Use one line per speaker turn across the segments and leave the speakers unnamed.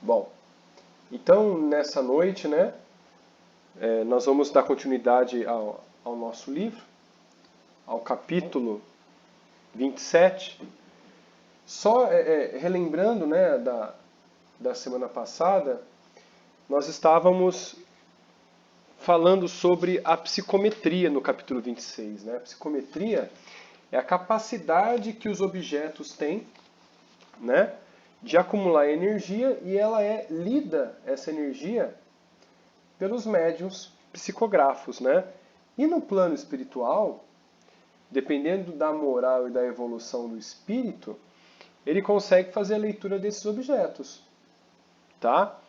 Bom, então nessa noite, né, nós vamos dar continuidade ao nosso livro, ao capítulo 27. Só relembrando, né, da semana passada, nós estávamos falando sobre a psicometria no capítulo 26. Né? A psicometria é a capacidade que os objetos têm, né, de acumular energia, e ela é lida, essa energia, pelos médiuns psicógrafos. Né? E no plano espiritual, dependendo da moral e da evolução do espírito, ele consegue fazer a leitura desses objetos. Tá?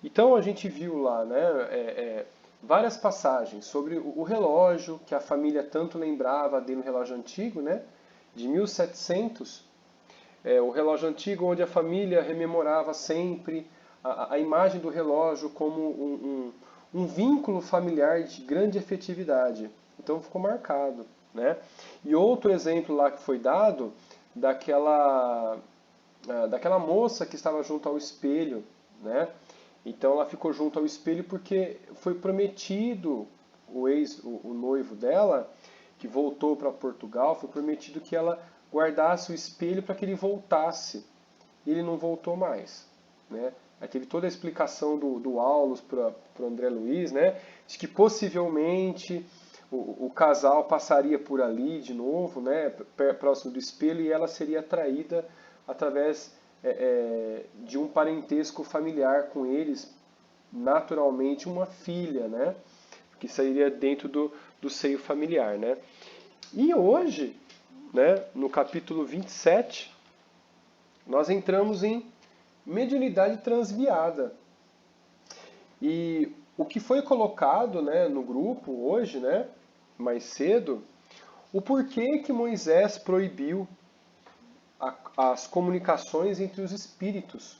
Então a gente viu lá, né, várias passagens sobre o relógio, que a família tanto lembrava dele no relógio antigo, né, de 1700, o relógio antigo onde a família rememorava sempre a imagem do relógio como um vínculo familiar de grande efetividade. Então ficou marcado. Né? E outro exemplo lá que foi dado, daquela moça que estava junto ao espelho. Né? Então ela ficou junto ao espelho porque foi prometido, o noivo dela, que voltou para Portugal, foi prometido que ela guardasse o espelho para que ele voltasse. E ele não voltou mais. Né? Aí teve toda a explicação do Aulus para o André Luiz, né? De que possivelmente o casal passaria por ali de novo, né? Próximo do espelho, e ela seria atraída através de um parentesco familiar com eles, naturalmente uma filha, né? Que sairia dentro do seio familiar. Né? E hoje, né, no capítulo 27, nós entramos em mediunidade transviada. E o que foi colocado, né, no grupo hoje, né, mais cedo, o porquê que Moisés proibiu as comunicações entre os espíritos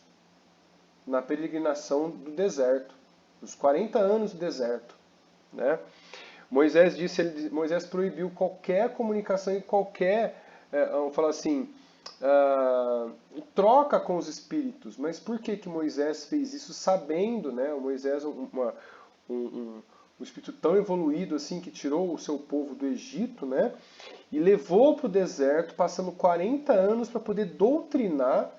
na peregrinação do deserto, os 40 anos do deserto. Né? Moisés proibiu qualquer comunicação e qualquer, vamos falar assim, troca com os espíritos. Mas por que Moisés fez isso sabendo, né? Moisés, um espírito tão evoluído assim, que tirou o seu povo do Egito, né? E levou para o deserto, passando 40 anos para poder doutrinar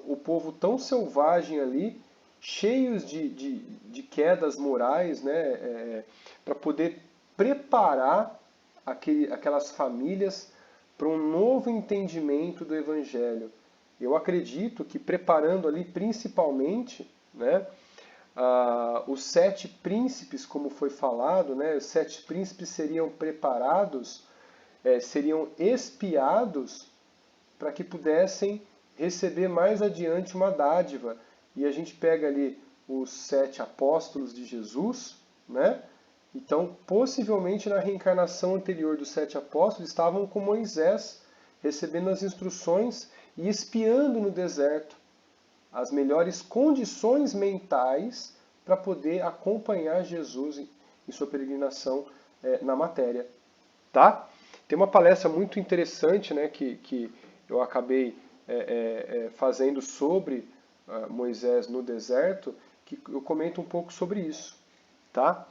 o povo tão selvagem ali, cheios de quedas morais, né? Para poder preparar aquelas famílias para um novo entendimento do Evangelho. Eu acredito que preparando ali principalmente, né, os 7 príncipes, como foi falado, né, os 7 príncipes seriam preparados, seriam espiados para que pudessem receber mais adiante uma dádiva. E a gente pega ali os 7 apóstolos de Jesus, né? Então, possivelmente na reencarnação anterior dos 7 apóstolos, estavam com Moisés, recebendo as instruções e espiando no deserto as melhores condições mentais para poder acompanhar Jesus em sua peregrinação na matéria. Tá? Tem uma palestra muito interessante, né, que eu acabei fazendo sobre Moisés no deserto, que eu comento um pouco sobre isso. Tá?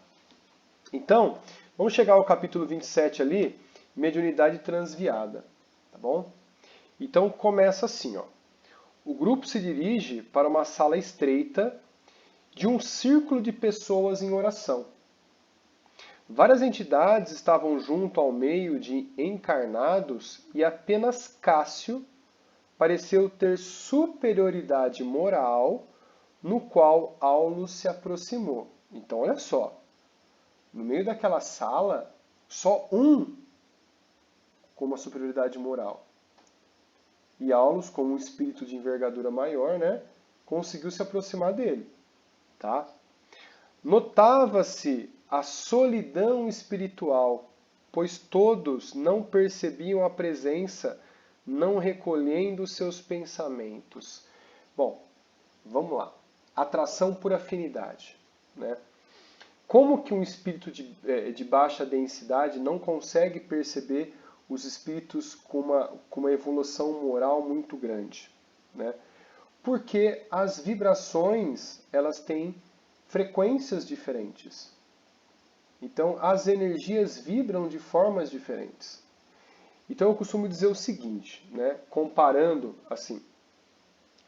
Então, vamos chegar ao capítulo 27 ali, mediunidade transviada. Tá bom? Então começa assim, ó. O grupo se dirige para uma sala estreita de um círculo de pessoas em oração. Várias entidades estavam junto ao meio de encarnados e apenas Cássio pareceu ter superioridade moral, no qual Aulus se aproximou. Então, olha só, no meio daquela sala, só um com uma superioridade moral. E Aulus, como um espírito de envergadura maior, né, conseguiu se aproximar dele. Tá? Notava-se a solidão espiritual, pois todos não percebiam a presença, não recolhendo seus pensamentos. Bom, vamos lá. Atração por afinidade. Né? Como que um espírito de baixa densidade não consegue perceber os espíritos com uma evolução moral muito grande? Né? Porque as vibrações, elas têm frequências diferentes. Então, as energias vibram de formas diferentes. Então, eu costumo dizer o seguinte, né? Comparando assim,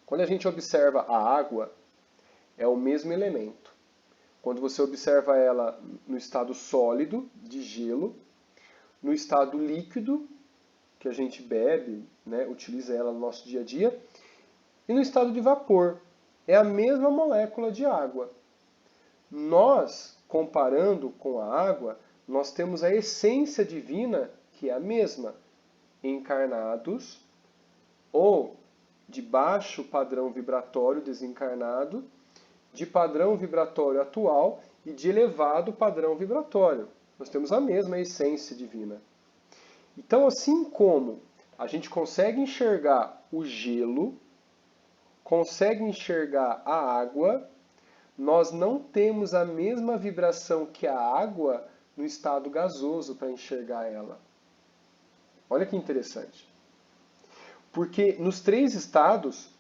quando a gente observa a água, é o mesmo elemento. Quando você observa ela no estado sólido, de gelo, no estado líquido, que a gente bebe, né? Utiliza ela no nosso dia a dia, e no estado de vapor. É a mesma molécula de água. Nós, comparando com a água, nós temos a essência divina, que é a mesma. Encarnados, ou de baixo padrão vibratório desencarnado, de padrão vibratório atual e de elevado padrão vibratório. Nós temos a mesma essência divina. Então, assim como a gente consegue enxergar o gelo, consegue enxergar a água, nós não temos a mesma vibração que a água no estado gasoso para enxergar ela. Olha que interessante. Porque nos três estados,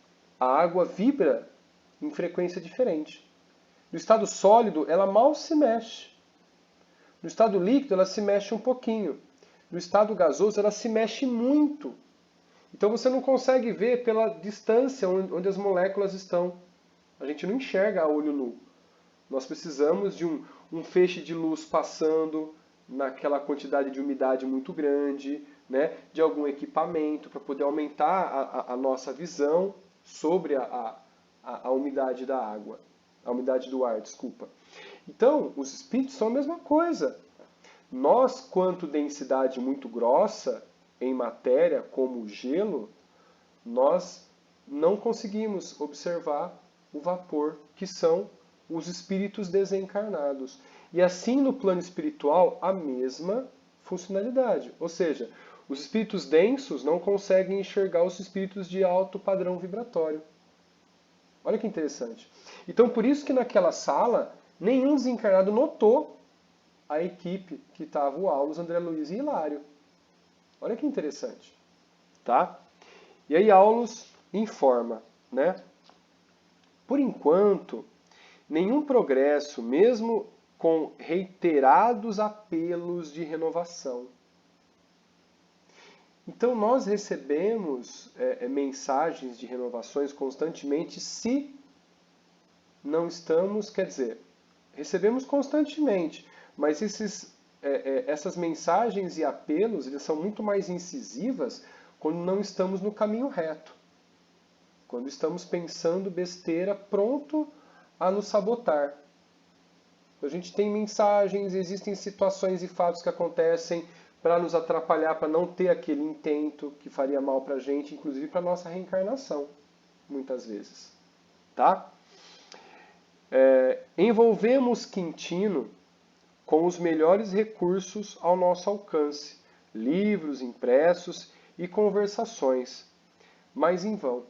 a água vibra em frequência diferente. No estado sólido, ela mal se mexe. No estado líquido, ela se mexe um pouquinho. No estado gasoso, ela se mexe muito. Então você não consegue ver pela distância onde as moléculas estão. A gente não enxerga a olho nu. Nós precisamos de um feixe de luz passando naquela quantidade de umidade muito grande, né, de algum equipamento para poder aumentar a nossa visão sobre a umidade da água, a umidade do ar, desculpa. Então, os espíritos são a mesma coisa. Nós, quanto densidade muito grossa em matéria, como o gelo, nós não conseguimos observar o vapor, que são os espíritos desencarnados. E assim no plano espiritual, a mesma funcionalidade. Ou seja, os espíritos densos não conseguem enxergar os espíritos de alto padrão vibratório. Olha que interessante. Então, por isso que naquela sala, nenhum desencarnado notou a equipe que estava o Aulus, André Luiz e Hilário. Olha que interessante. Tá? E aí Aulus informa, né? Por enquanto, nenhum progresso, mesmo com reiterados apelos de renovação. Então nós recebemos mensagens de renovações constantemente se não estamos, quer dizer, recebemos constantemente, mas essas mensagens e apelos eles são muito mais incisivas quando não estamos no caminho reto. Quando estamos pensando besteira, pronto a nos sabotar. A gente tem mensagens, existem situações e fatos que acontecem para nos atrapalhar, para não ter aquele intento que faria mal para a gente, inclusive para a nossa reencarnação, muitas vezes. Tá? Envolvemos Quintino com os melhores recursos ao nosso alcance, livros impressos e conversações, mas em vão.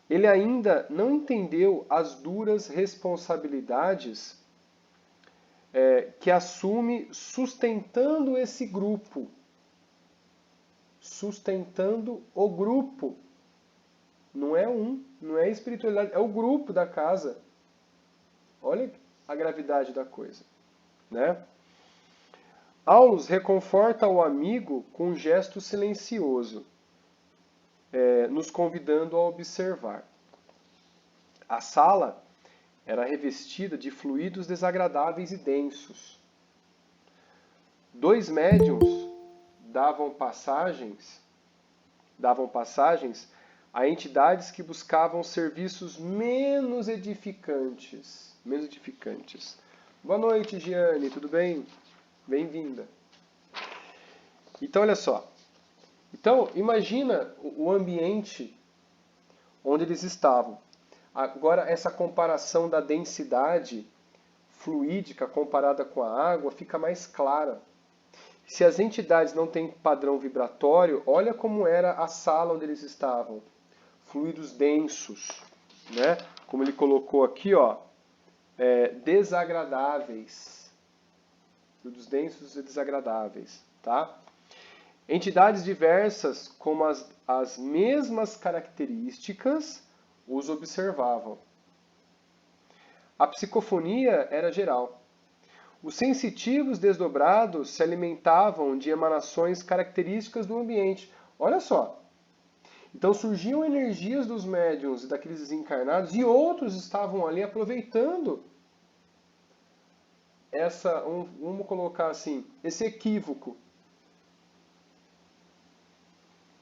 Ele ainda não entendeu as duras responsabilidades que assume sustentando esse grupo. Sustentando o grupo. Não é não é espiritualidade, é o grupo da casa. Olha a gravidade da coisa, né? Aulus reconforta o amigo com um gesto silencioso, nos convidando a observar. A sala era revestida de fluidos desagradáveis e densos. 2 médiuns davam passagens a entidades que buscavam serviços menos edificantes. Boa noite, Giane, tudo bem? Bem-vinda. Então, olha só. Então, imagina o ambiente onde eles estavam. Agora, essa comparação da densidade fluídica comparada com a água fica mais clara. Se as entidades não têm padrão vibratório, olha como era a sala onde eles estavam. Fluidos densos, né? Como ele colocou aqui, ó, desagradáveis. Fluidos densos e desagradáveis, tá? Entidades diversas com as mesmas características os observavam. A psicofonia era geral. Os sensitivos desdobrados se alimentavam de emanações características do ambiente. Olha só. Então surgiam energias dos médiuns e daqueles desencarnados e outros estavam ali aproveitando vamos colocar assim, esse equívoco.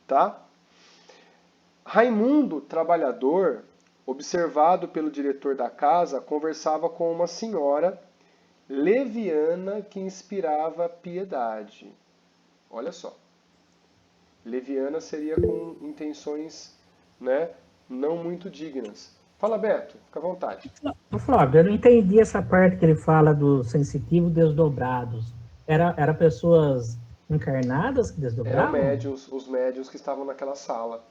Tá? Raimundo, trabalhador, observado pelo diretor da casa, conversava com uma senhora leviana que inspirava piedade. Olha só. Leviana seria com intenções, né, não muito dignas. Fala, Beto, fica à vontade.
Flávio, eu não entendi essa parte que ele fala do sensitivo desdobrados. Era pessoas encarnadas que
Eram
desdobravam?
médiuns, os médiuns que estavam naquela sala.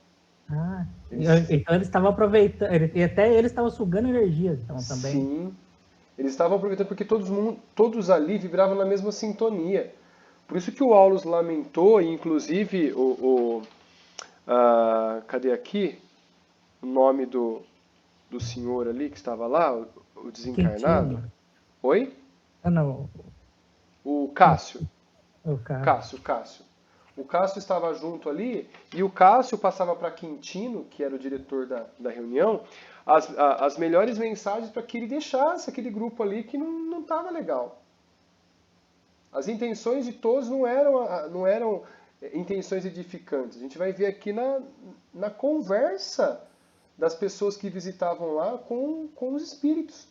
Ah,
Eles,
então eles estavam aproveitando, e até eles estavam sugando energia, então também.
sim, eles estavam aproveitando porque todos ali vibravam na mesma sintonia. Por isso que o Aulus lamentou, e inclusive cadê aqui o nome do senhor ali que estava lá, o desencarnado?
Quintino.
Oi?
Ah, não.
O Cássio.
O cara.
Cássio. O Cássio estava junto ali e o Cássio passava para Quintino, que era o diretor da reunião, as melhores mensagens para que ele deixasse aquele grupo ali que não estava legal. As intenções de todos não eram intenções edificantes. A gente vai ver aqui na conversa das pessoas que visitavam lá com os espíritos.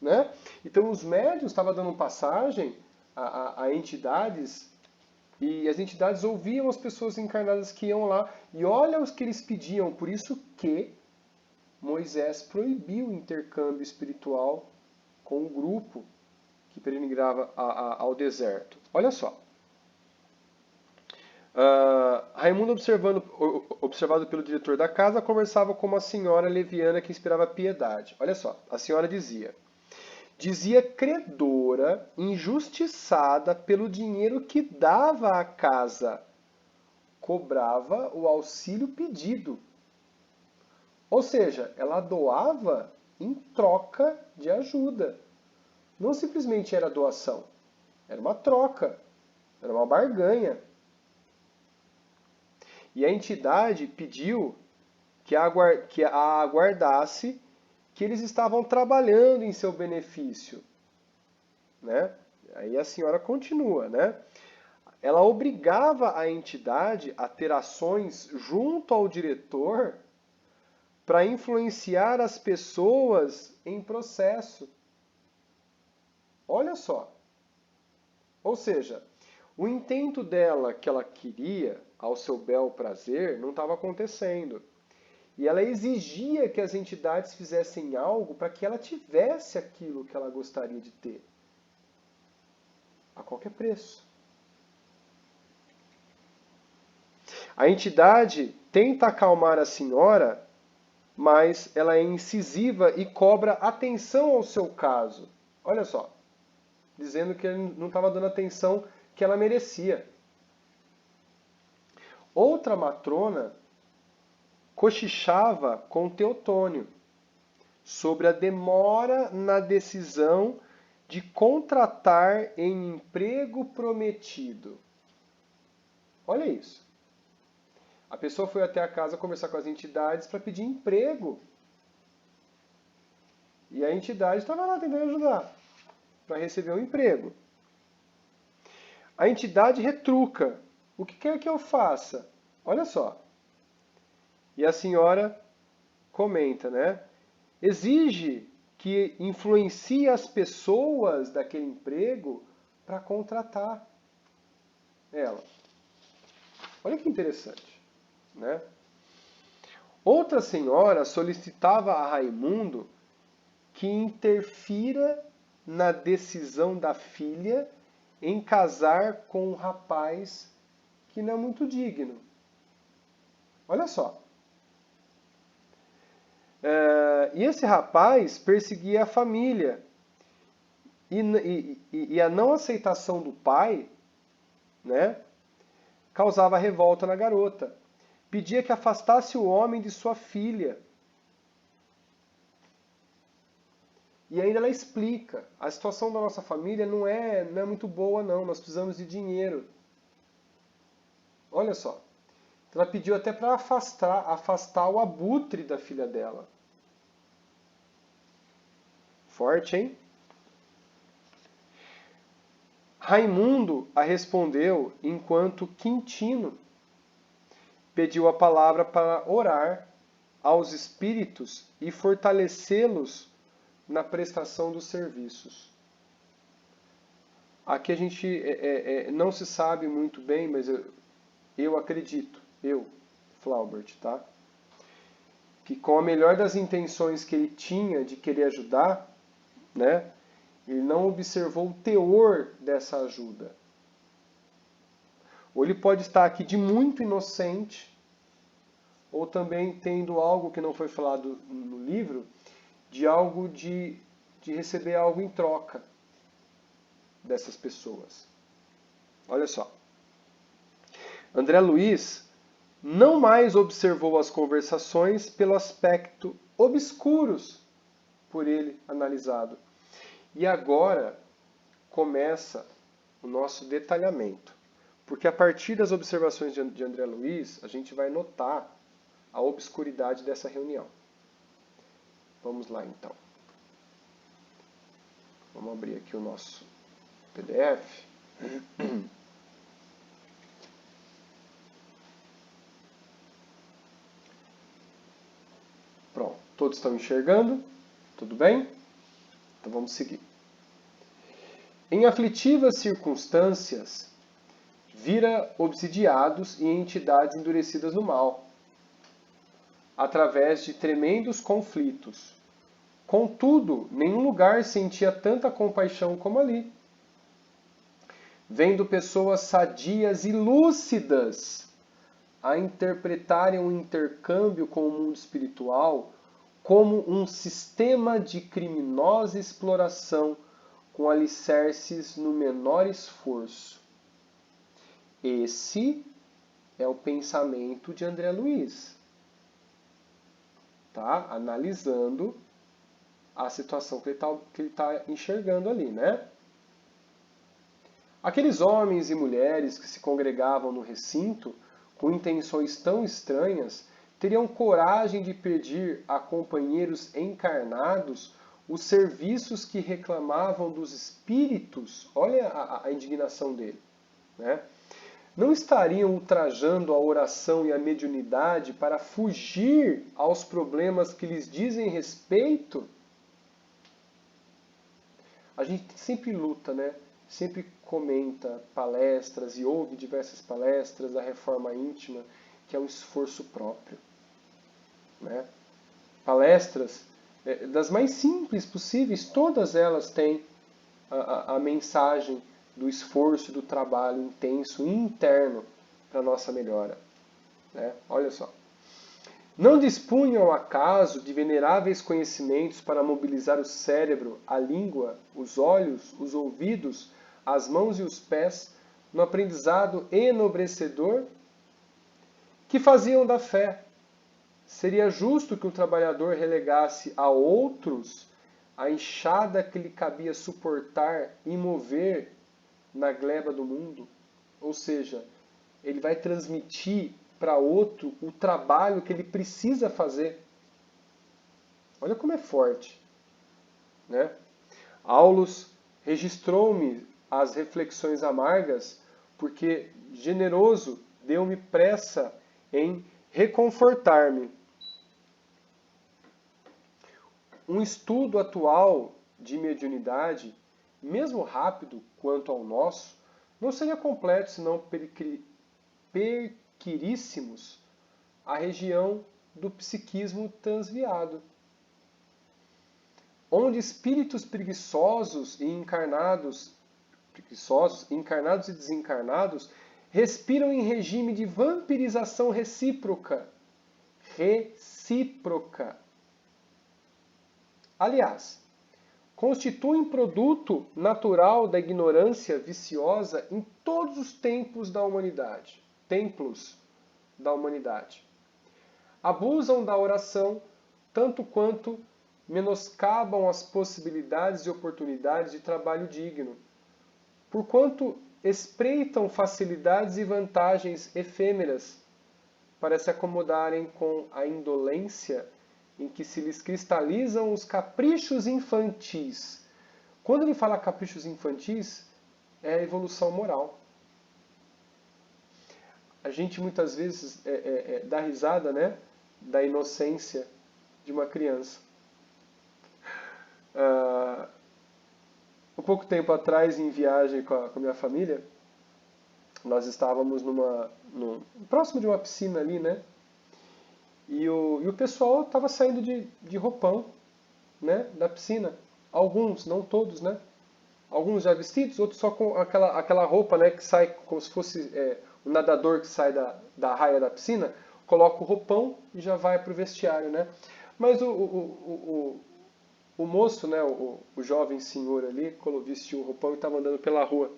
Né? Então os médiuns estavam dando passagem a entidades e as entidades ouviam as pessoas encarnadas que iam lá e olha os que eles pediam. Por isso que Moisés proibiu o intercâmbio espiritual com o grupo que peregrinava ao deserto. Olha só. Raimundo, observado pelo diretor da casa, conversava com uma senhora leviana que inspirava piedade. Olha só, a senhora dizia credora, injustiçada pelo dinheiro que dava à casa, cobrava o auxílio pedido. Ou seja, ela doava em troca de ajuda. Não simplesmente era doação, era uma troca, era uma barganha. E a entidade pediu que a aguardasse, que eles estavam trabalhando em seu benefício. Né? Aí a senhora continua, né? Ela obrigava a entidade a ter ações junto ao diretor para influenciar as pessoas em processo. Olha só. Ou seja, o intento dela que ela queria, ao seu bel prazer, não estava acontecendo. E ela exigia que as entidades fizessem algo para que ela tivesse aquilo que ela gostaria de ter. A qualquer preço. A entidade tenta acalmar a senhora, mas ela é incisiva e cobra atenção ao seu caso. Olha só, dizendo que ele não estava dando a atenção que ela merecia. Outra matrona cochichava com Teotônio sobre a demora na decisão de contratar em emprego prometido. Olha isso. A pessoa foi até a casa conversar com as entidades para pedir emprego. E a entidade estava lá tentando ajudar para receber um emprego. A entidade retruca. O que quer que eu faça? Olha só. E a senhora comenta, né? Exige que influencie as pessoas daquele emprego para contratar ela. Olha que interessante. Né? Outra senhora solicitava a Raimundo que interfira na decisão da filha em casar com um rapaz que não é muito digno. Olha só. E esse rapaz perseguia a família. E a não aceitação do pai, né, causava revolta na garota. Pedia que afastasse o homem de sua filha. E ainda ela explica, a situação da nossa família não é muito boa não, nós precisamos de dinheiro. Olha só, ela pediu até para afastar o abutre da filha dela. Forte, hein? Raimundo a respondeu enquanto Quintino pediu a palavra para orar aos espíritos e fortalecê-los na prestação dos serviços. Aqui a gente não se sabe muito bem, mas eu acredito, Flaubert, tá? Que com a melhor das intenções que ele tinha de querer ajudar, né, ele não observou o teor dessa ajuda. Ou ele pode estar aqui de muito inocente, ou também tendo algo que não foi falado no livro, de algo de receber algo em troca dessas pessoas. Olha só. André Luiz não mais observou as conversações pelo aspecto obscuros por ele analisado. E agora começa o nosso detalhamento. Porque a partir das observações de André Luiz, a gente vai notar a obscuridade dessa reunião. Vamos lá então. Vamos abrir aqui o nosso PDF. Pronto, todos estão enxergando? Tudo bem? Então vamos seguir. Em aflitivas circunstâncias, vira obsidiados e entidades endurecidas no mal, através de tremendos conflitos. Contudo, nenhum lugar sentia tanta compaixão como ali. Vendo pessoas sadias e lúcidas a interpretarem o intercâmbio com o mundo espiritual como um sistema de criminosa exploração com alicerces no menor esforço. Esse é o pensamento de André Luiz, tá? Analisando a situação que ele está enxergando ali, né? Aqueles homens e mulheres que se congregavam no recinto com intenções tão estranhas teriam coragem de pedir a companheiros encarnados os serviços que reclamavam dos espíritos. Olha a indignação dele, né? Não estariam ultrajando a oração e a mediunidade para fugir aos problemas que lhes dizem respeito? A gente sempre luta, né? Sempre comenta palestras e ouve diversas palestras da reforma íntima, que é um esforço próprio, né? Palestras das mais simples possíveis, todas elas têm a mensagem do esforço, do trabalho intenso e interno para a nossa melhora, né? Olha só. Não dispunham acaso de veneráveis conhecimentos para mobilizar o cérebro, a língua, os olhos, os ouvidos, as mãos e os pés no aprendizado enobrecedor? Que faziam da fé? Seria justo que o trabalhador relegasse a outros a enxada que lhe cabia suportar e mover na gleba do mundo? Ou seja, ele vai transmitir para outro o trabalho que ele precisa fazer. Olha como é forte, né? Aulus registrou-me as reflexões amargas, porque generoso deu-me pressa em reconfortar-me. Um estudo atual de mediunidade, mesmo rápido quanto ao nosso, não seria completo se não perquiríssemos a região do psiquismo transviado, onde espíritos preguiçosos, encarnados e desencarnados, respiram em regime de vampirização recíproca. Aliás, constituem produto natural da ignorância viciosa em todos os templos da humanidade. Abusam da oração tanto quanto menoscabam as possibilidades e oportunidades de trabalho digno, porquanto espreitam facilidades e vantagens efêmeras para se acomodarem com a indolência em que se lhes cristalizam os caprichos infantis. Quando ele fala caprichos infantis, é a evolução moral. A gente muitas vezes dá risada, né, da inocência de uma criança. Um pouco tempo atrás, em viagem com a minha família, nós estávamos próximo de uma piscina ali, né? E o pessoal estava saindo de roupão, né, da piscina. Alguns, não todos, né? Alguns já vestidos, outros só com aquela roupa, né, que sai como se fosse um nadador que sai da raia da piscina, coloca o roupão e já vai para o vestiário, né? Mas o moço, né, o jovem senhor ali, vestiu o roupão e estava andando pela rua.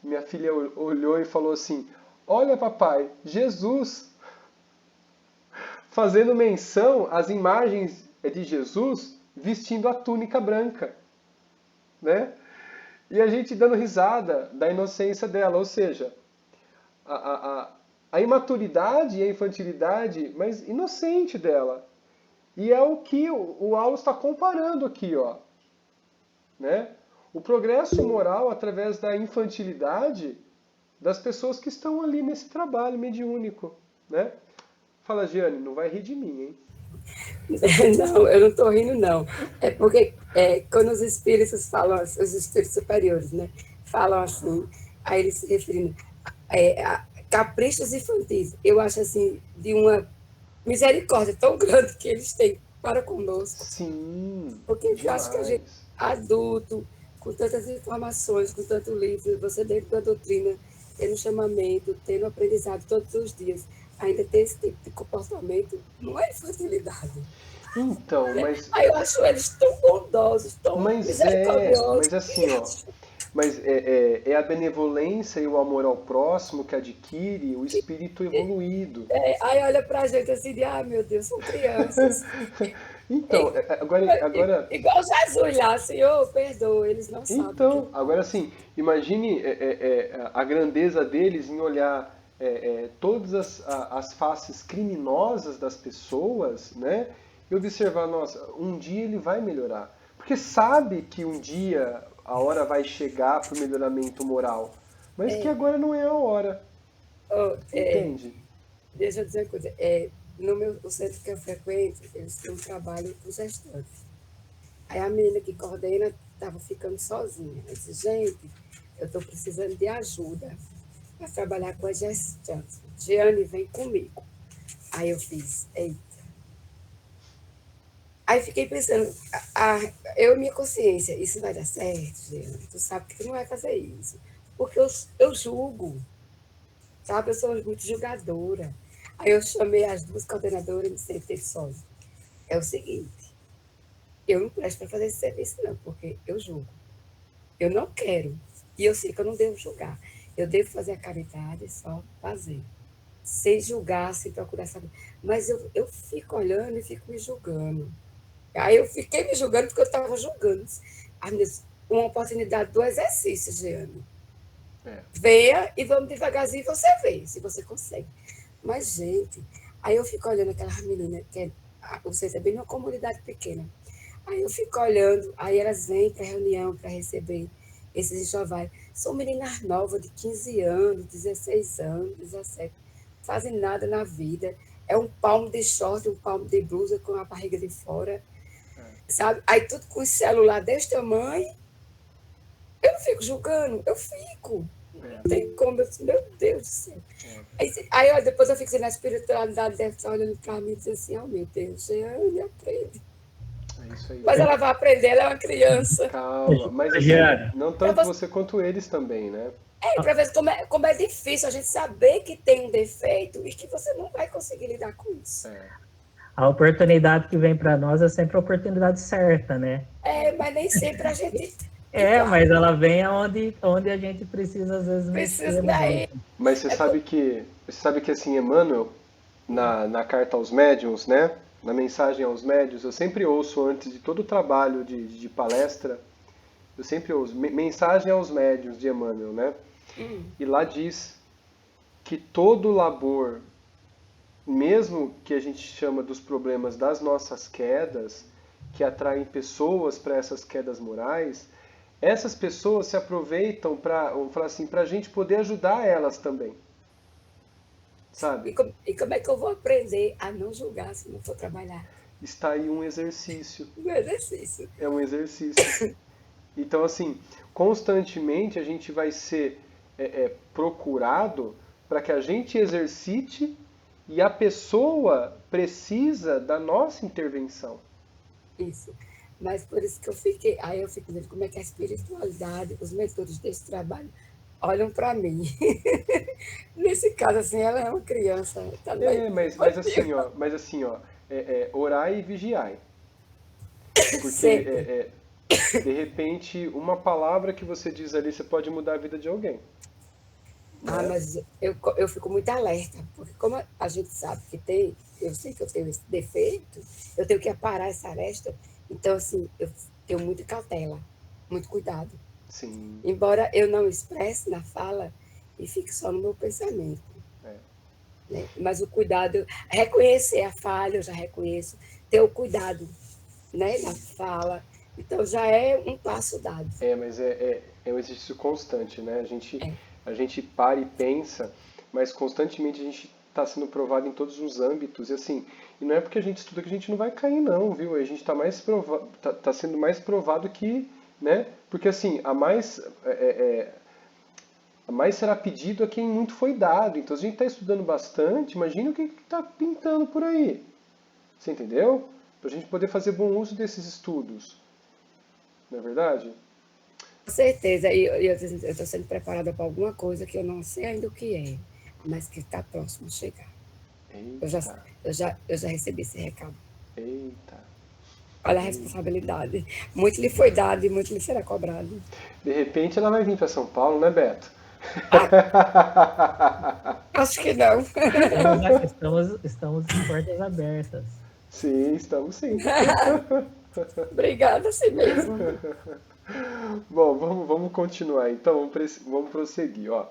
Minha filha olhou e falou assim: olha, papai, Jesus, fazendo menção às imagens de Jesus vestindo a túnica branca, né? E a gente dando risada da inocência dela, ou seja, a imaturidade e a infantilidade, mas inocente dela. E é o que o Aulo está comparando aqui, ó, né? O progresso moral através da infantilidade das pessoas que estão ali nesse trabalho mediúnico, né? Fala, Giane, não vai rir de mim, hein?
Não, eu não estou rindo, não. É porque quando os espíritos falam, os espíritos superiores, né, falam assim, aí eles se referindo a caprichos infantis, eu acho assim, de uma misericórdia tão grande que eles têm para conosco.
Sim.
Porque eu acho que a gente, adulto, com tantas informações, com tanto livro, você dentro da doutrina, tendo chamamento, tendo aprendizado todos os dias, ainda ter esse tipo de comportamento, não é infantilidade.
Então, mas...
Aí eu acho eles tão bondosos, tão misericordiosos.
Mas assim, ó, mas é a benevolência e o amor ao próximo que adquire o espírito evoluído.
Aí olha pra gente assim, de, meu Deus, são crianças.
Então, agora...
Igual Jesus lá, Senhor, perdoa, eles não sabem.
Então, agora assim, imagine a grandeza deles em olhar todas as faces criminosas das pessoas, né? E observar, nossa, um dia ele vai melhorar. Porque sabe que um dia a hora vai chegar para o melhoramento moral, mas que agora não é a hora. Entende?
Deixa eu dizer uma coisa. O centro que eu frequento, eles têm um trabalho com gestantes. Aí a menina que coordena estava ficando sozinha. Eu disse, gente, eu estou precisando de ajuda para trabalhar com as gestantes. Giane, vem comigo. Aí eu fiz, eita. Aí fiquei pensando, eu e minha consciência, isso vai dar certo, Giane? Tu sabe que tu não vai fazer isso. Porque eu julgo, sabe? Eu sou muito julgadora. Aí eu chamei as duas coordenadoras e me sentei sozinha. É o seguinte, eu não presto para fazer esse serviço, não, porque eu julgo. Eu não quero. E eu sei que eu não devo julgar. Eu devo fazer a caridade, só fazer. Sem julgar, sem procurar saber. Mas eu fico olhando e fico me julgando. Aí eu fiquei me julgando porque eu estava julgando. Uma oportunidade do exercício, Giane. Venha e vamos devagarzinho, você vê, se você consegue. Mas, gente, aí eu fico olhando aquelas meninas, vocês é bem uma comunidade pequena. Aí eu fico olhando, aí elas vêm para a reunião para receber esses enxovais. São meninas novas, de 15 anos, 16 anos, 17. Fazem nada na vida. É um palmo de short, um palmo de blusa com a barriga de fora. Sabe? Aí tudo com o celular desse tamanho. Eu não fico julgando, eu fico. Não tem como, eu disse, meu Deus do céu. Aí depois eu fico assim, na espiritualidade deve estar olhando para mim e dizer assim, meu Deus, Giane, aprende.
É isso aí.
Mas ela vai aprender, ela é uma criança.
Calma, mas assim, não tanto você quanto eles também, né?
Para ver como é difícil a gente saber que tem um defeito e que você não vai conseguir lidar com isso.
A oportunidade que vem para nós é sempre a oportunidade certa, né?
Mas nem sempre a gente...
mas ela vem onde a gente precisa, às vezes, mexer.
Mas você sabe que assim, Emmanuel, na carta aos médiuns, né? na mensagem aos médios, eu sempre ouço antes de todo o trabalho de palestra, eu sempre ouço mensagem aos médios de Emmanuel, né?
Hum,
E lá diz que todo labor, mesmo que a gente chama dos problemas das nossas quedas, que atraem pessoas para essas quedas morais, essas pessoas se aproveitam para, vamos falar assim, para a gente poder ajudar elas também, sabe?
e como é que eu vou aprender a não julgar se não for trabalhar?
Está aí um exercício,
No exercício.
é um exercício. Então, assim, constantemente a gente vai ser procurado para que a gente exercite e a pessoa precisa da nossa intervenção.
Isso. Mas por isso que eu fiquei. Aí eu fico dizendo como é que a espiritualidade, os mentores desse trabalho, olham para mim. Nesse caso, assim, ela é uma criança. Tá no
Mas assim, ó, orai e vigiai. Porque
sempre.
de repente uma palavra que você diz ali você pode mudar a vida de alguém,
Ah,
né?
mas eu fico muito alerta, porque como a gente sabe que tem, eu sei que eu tenho esse defeito, eu tenho que aparar essa aresta, então, assim, eu tenho muita cautela, muito cuidado.
Sim,
Embora eu não expresse na fala e fique só no meu pensamento,
é.
né? Mas o cuidado, reconhecer a falha, eu já reconheço, ter o cuidado, né, na fala, então já é um passo dado.
Mas é um exercício constante, né?
É,
A gente para e pensa, mas constantemente a gente está sendo provado em todos os âmbitos. E assim, e não é porque a gente estuda que a gente não vai cair, não, viu? A gente está tá sendo mais provado que, né? Porque assim, a mais será pedido a quem muito foi dado. Então, se a gente está estudando bastante, imagina o que está pintando por aí. Você entendeu? Para a gente poder fazer bom uso desses estudos, não é verdade?
com certeza, e eu estou sendo preparada para alguma coisa que eu não sei ainda o que é, mas que está próximo de chegar. Eu já,
Eita,
eu já recebi esse recado.
eita,
Olha a
eita.
responsabilidade. Muito lhe foi dado e muito lhe será cobrado.
De repente ela vai vir para São Paulo, né, Beto?
Ah, acho que não.
Estamos de portas abertas.
Sim, estamos sim.
Obrigada, assim mesmo.
Bom, vamos continuar então, vamos prosseguir, ó.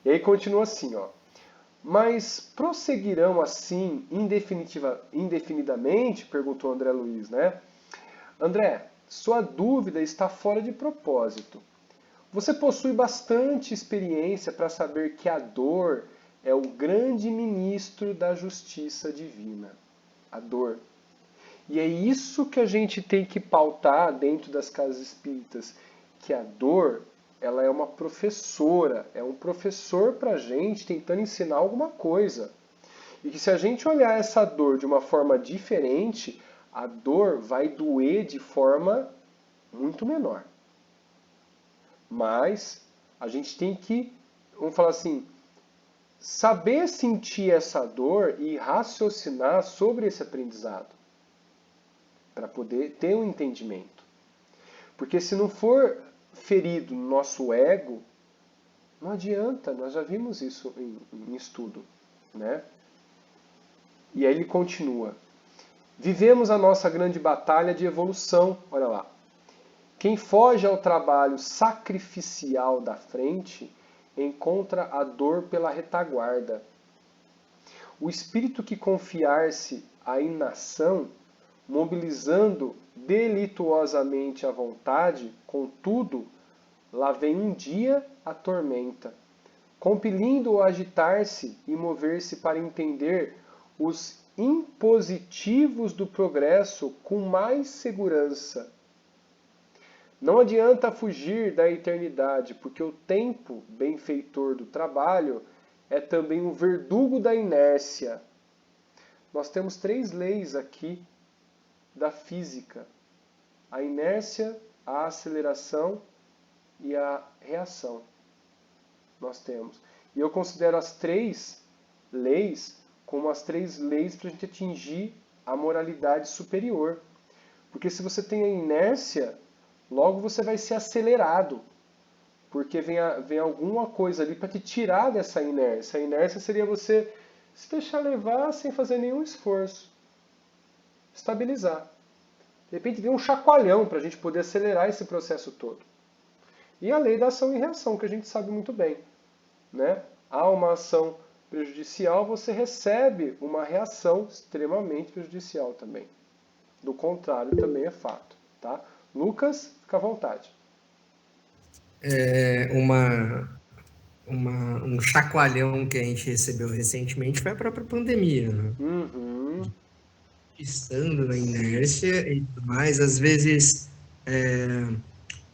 E aí continua assim, ó. Mas prosseguirão assim indefinidamente? Perguntou André Luiz, né? André, sua dúvida está fora de propósito. Você possui bastante experiência para saber que a dor é o grande ministro da justiça divina. A dor. E é isso que a gente tem que pautar dentro das casas espíritas, que a dor, ela é uma professora, é um professor para a gente tentando ensinar alguma coisa. E que se a gente olhar essa dor de uma forma diferente, a dor vai doer de forma muito menor. Mas a gente tem que, vamos falar assim, saber sentir essa dor e raciocinar sobre esse aprendizado, para poder ter um entendimento. Porque se não for ferido no nosso ego, não adianta, nós já vimos isso em estudo, né? E aí ele continua. Vivemos a nossa grande batalha de evolução, olha lá. Quem foge ao trabalho sacrificial da frente encontra a dor pela retaguarda. O espírito que confiar-se à inação, mobilizando delituosamente a vontade, contudo, lá vem um dia a tormenta, compelindo-o a agitar-se e mover-se para entender os impositivos do progresso com mais segurança. Não adianta fugir da eternidade, porque o tempo, benfeitor do trabalho, é também o verdugo da inércia. Nós temos três leis aqui da física: a inércia, a aceleração e a reação. Nós temos. E eu considero as três leis como as três leis para a gente atingir a moralidade superior. Porque se você tem a inércia, logo você vai ser acelerado. Porque vem alguma coisa ali para te tirar dessa inércia. A inércia seria você se deixar levar sem fazer nenhum esforço. estabilizar. De repente vem um chacoalhão para a gente poder acelerar esse processo todo. E a lei da ação e reação, que a gente sabe muito bem, né? Há uma ação prejudicial, você recebe uma reação extremamente prejudicial também. Do contrário, também é fato, tá? Lucas, fica à vontade.
Um chacoalhão que a gente recebeu recentemente foi a própria pandemia, né?
Uhum.
Estando na inércia e tudo mais, às vezes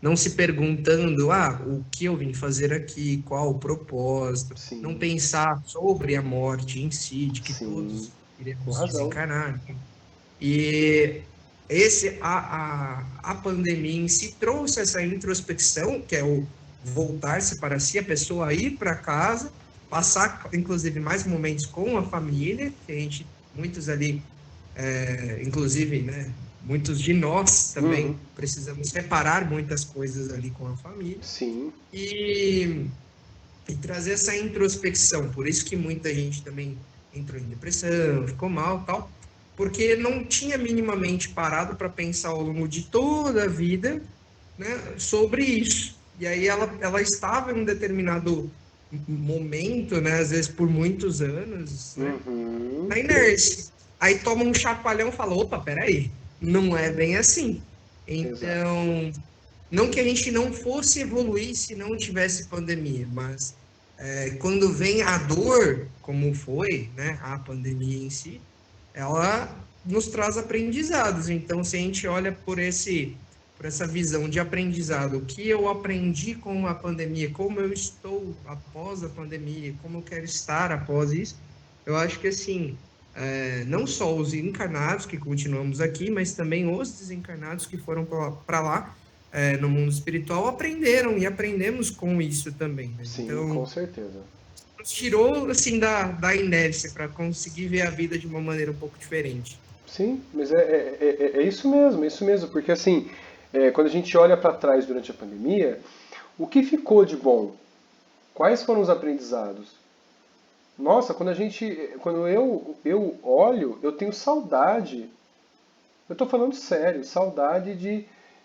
não se perguntando, o que eu vim fazer aqui, qual o propósito, não
Sim,
pensar sobre a morte em si, de que
sim,
todos
com
iremos
razão.
desencarnar. E a pandemia em si trouxe essa introspecção, que é o voltar-se para si, a pessoa ir para casa, passar, inclusive, mais momentos com a família, que a gente, muitos ali, inclusive, né, muitos de nós
Uhum.
também precisamos reparar muitas coisas ali com a família,
Sim,
e, e trazer essa introspecção. Por isso que muita gente também entrou em depressão, ficou mal e tal, porque não tinha minimamente parado para pensar ao longo de toda a vida, né, sobre isso. E aí ela estava em um determinado momento, né, às vezes por muitos anos, né,
uhum.
na inércia. Aí toma um chacoalhão e fala, opa, peraí, não é bem assim.
Exato.
Então, não que a gente não fosse evoluir se não tivesse pandemia, mas quando vem a dor, como foi, né, a pandemia em si, ela nos traz aprendizados. Então, se a gente olha por essa visão de aprendizado, o que eu aprendi com a pandemia, como eu estou após a pandemia, como eu quero estar após isso, eu acho que assim, não só os encarnados que continuamos aqui, mas também os desencarnados que foram para lá, no mundo espiritual, aprenderam e aprendemos com isso também, né?
Sim, com
Então,
certeza.
nos tirou assim da inércia para conseguir ver a vida de uma maneira um pouco diferente.
Sim, mas é isso mesmo, porque assim, quando a gente olha para trás durante a pandemia, o que ficou de bom? Quais foram os aprendizados? Nossa, quando eu olho, eu tenho saudade. Eu tô falando sério, saudade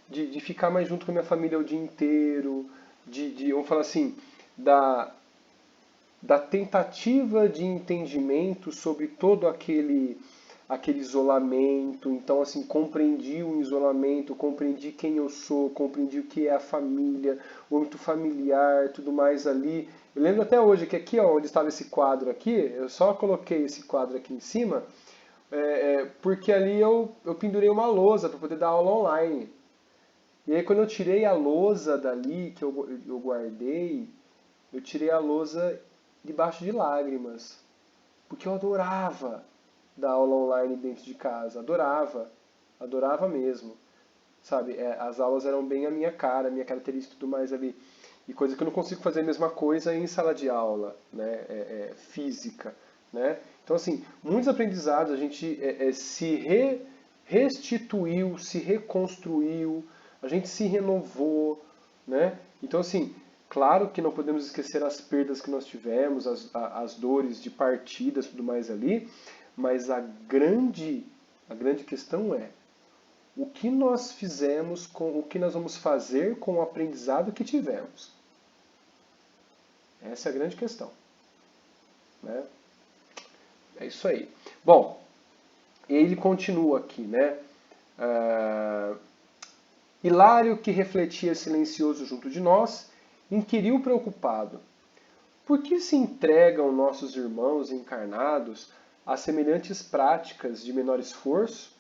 de ficar mais junto com a minha família o dia inteiro, vamos falar assim, da, da tentativa de entendimento sobre todo aquele isolamento. Então, assim, compreendi o isolamento, compreendi quem eu sou, compreendi o que é a família, o âmbito familiar, tudo mais ali. Eu lembro até hoje que aqui, ó, onde estava esse quadro aqui, eu só coloquei esse quadro aqui em cima, porque ali eu pendurei uma lousa para poder dar aula online. E aí quando eu tirei a lousa dali, que eu guardei, eu tirei a lousa debaixo de lágrimas. Porque eu adorava dar aula online dentro de casa. Adorava. Adorava mesmo. Sabe? As aulas eram bem a minha cara, a minha característica e tudo mais ali. E coisa que eu não consigo fazer a mesma coisa em sala de aula, né? Física, né? Então, assim, muitos aprendizados a gente restituiu, se reconstruiu, a gente se renovou, né? Então, assim, claro que não podemos esquecer as perdas que nós tivemos, as dores de partidas e tudo mais ali, mas a grande questão é o que nós fizemos com o que nós vamos fazer com o aprendizado que tivemos. Essa é a grande questão, né? É isso aí. Bom, ele continua aqui, né? Hilário, que refletia silencioso junto de nós, inquiriu preocupado: por que se entregam nossos irmãos encarnados a semelhantes práticas de menor esforço?